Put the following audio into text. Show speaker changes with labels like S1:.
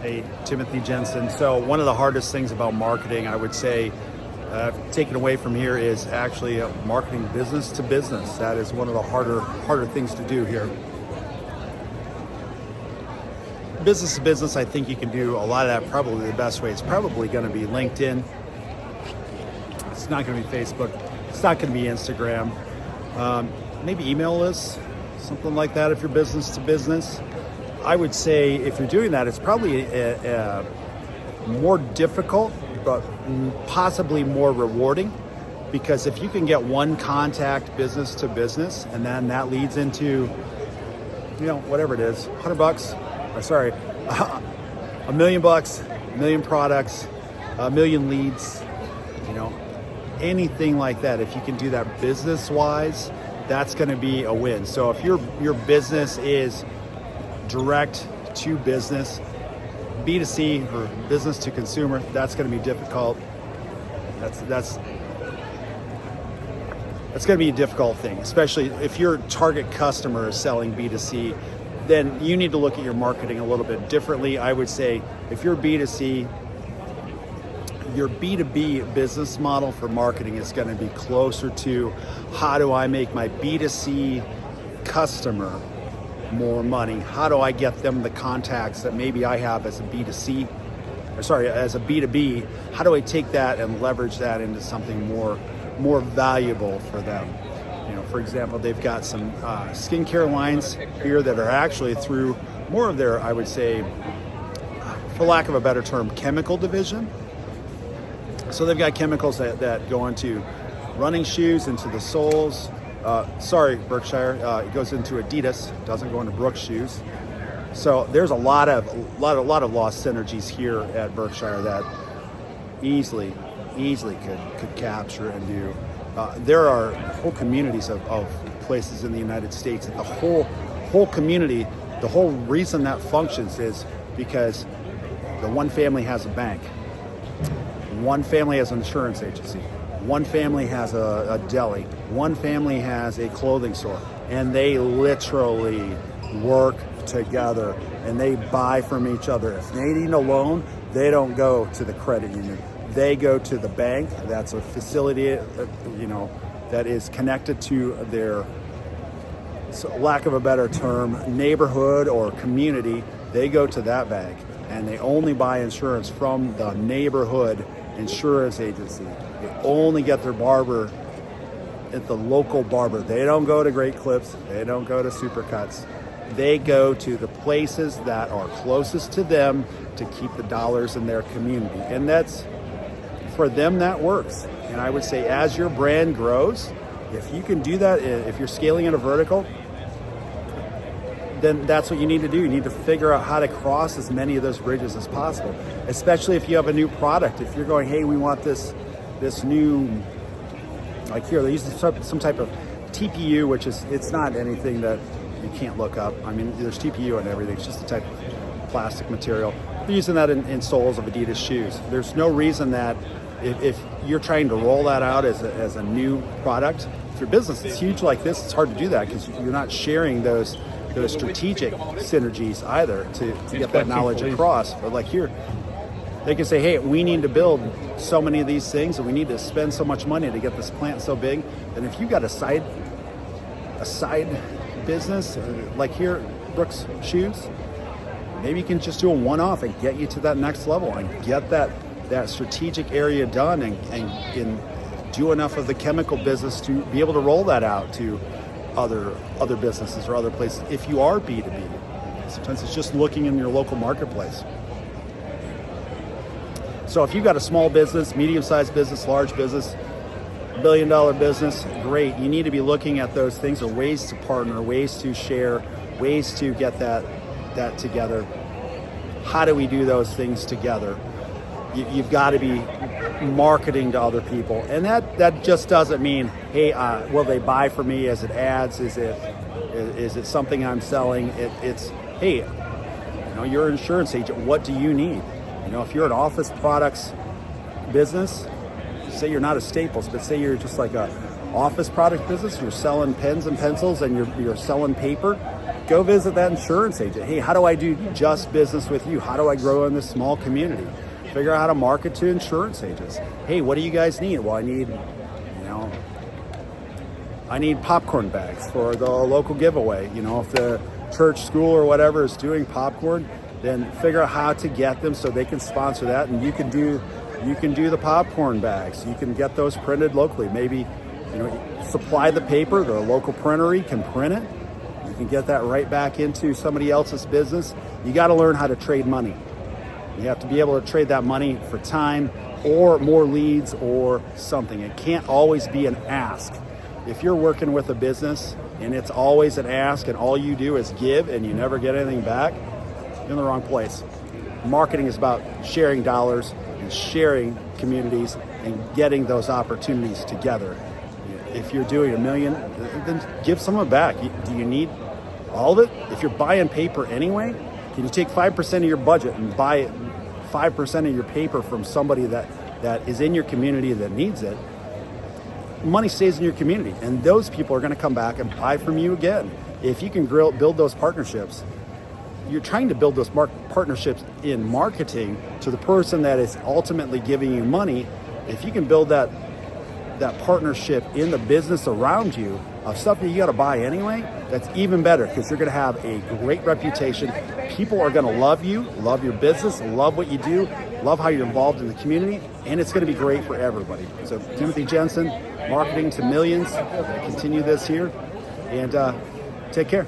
S1: Hey, Timothy Jensen. So one of the hardest things about marketing, I would say, taken away from here is actually marketing business to business. That is one of the harder things to do here. Business to business, I think you can do a lot of that. Probably the best way is probably going to be LinkedIn. It's not going to be Facebook. It's not going to be Instagram. Maybe email lists, something like that if you're business to business. I would say if you're doing that, it's probably more difficult, but possibly more rewarding, because if you can get one contact business to business, and then that leads into, whatever it is, $100 million, $1 million products, 1 million leads, anything like that. If you can do that business-wise, that's going to be a win. So if your business is direct to business, B2C or business to consumer, that's going to be difficult. That's going to be a difficult thing, especially if your target customer is selling B2C. Then you need to look at your marketing a little bit differently. I would say if you're B2C, your B2B business model for marketing is going to be closer to how do I make my B2C customer more money? How do I get them the contacts that maybe I have as a B2C, as a B2B? How do I take that and leverage that into something more valuable for them? For example, they've got some skincare lines here that are actually through more of their, I would say, for lack of a better term, chemical division. So they've got chemicals that go into running shoes, into the soles. Berkshire. It goes into Adidas. Doesn't go into Brooks shoes. So there's a lot of lost synergies here at Berkshire that easily could capture and do. There are whole communities of places in the United States. And the whole community, the whole reason that functions is because the one family has a bank, one family has an insurance agency, one family has a deli, one family has a clothing store, and they literally work together and they buy from each other. If they need a loan, they don't go to the credit union. They go to the bank. That's a facility, that is connected to their, lack of a better term, neighborhood or community. They go to that bank and they only buy insurance from the neighborhood insurance agency. They only get their barber at the local barber. They don't go to Great Clips. They don't go to Supercuts. They go to the places that are closest to them to keep the dollars in their community. And that's, for them, that works. And I would say as your brand grows, if you can do that, if you're scaling in a vertical, then that's what you need to do. You need to figure out how to cross as many of those bridges as possible, especially if you have a new product. If you're going, hey, we want this new, like here, they use some type of TPU, which is, it's not anything that you can't look up. I mean, there's TPU and everything. It's just a type of plastic material. They're using that in soles of Adidas shoes. There's no reason that if you're trying to roll that out as a new product, if your business is huge like this, it's hard to do that because you're not sharing those strategic synergies either to get that knowledge across. But like here, they can say, hey, we need to build so many of these things and we need to spend so much money to get this plant so big. And if you got a side business, like here, Brooks shoes, maybe you can just do a one-off and get you to that next level and get that strategic area done and do enough of the chemical business to be able to roll that out to other businesses or other places. If you are B2B, sometimes it's just looking in your local marketplace. So if you've got a small business, medium-sized business, large business, $1 billion business, great. You need to be looking at those things, or ways to partner, ways to share, ways to get that together. How do we do those things together? You've got to be marketing to other people, and that just doesn't mean, hey, will they buy from me? Is it ads? Is it something I'm selling? It's hey, you're an insurance agent. What do you need? If you're an office products business, say you're not a Staples, but say you're just like a office product business. You're selling pens and pencils, and you're selling paper. go visit that insurance agent. Hey, how do I do just business with you? How do I grow in this small community? Figure out how to market to insurance agents. Hey, what do you guys need? Well, I need popcorn bags for the local giveaway. If the church, school, or whatever is doing popcorn, then figure out how to get them so they can sponsor that, and you can do the popcorn bags. You can get those printed locally. Maybe supply the paper. The local printery can print it. You can get that right back into somebody else's business. You got to learn how to trade money. You have to be able to trade that money for time or more leads or something. It can't always be an ask. If you're working with a business and it's always an ask and all you do is give and you never get anything back, you're in the wrong place. Marketing is about sharing dollars and sharing communities and getting those opportunities together. If you're doing $1 million, then give some of it back. Do you need all of it? If you're buying paper anyway, can you take 5% of your budget and buy 5% of your paper from somebody that is in your community that needs it? Money stays in your community, and those people are going to come back and buy from you again. If you can build those partnerships, you're trying to build those partnerships in marketing to the person that is ultimately giving you money. If you can build that partnership in the business around you of stuff that you got to buy anyway, that's even better, because you're going to have a great reputation. People are going to love you, love your business, love what you do, love how you're involved in the community, and it's going to be great for everybody. So Timothy Jensen, Marketing to Millions. Continue this here, and take care.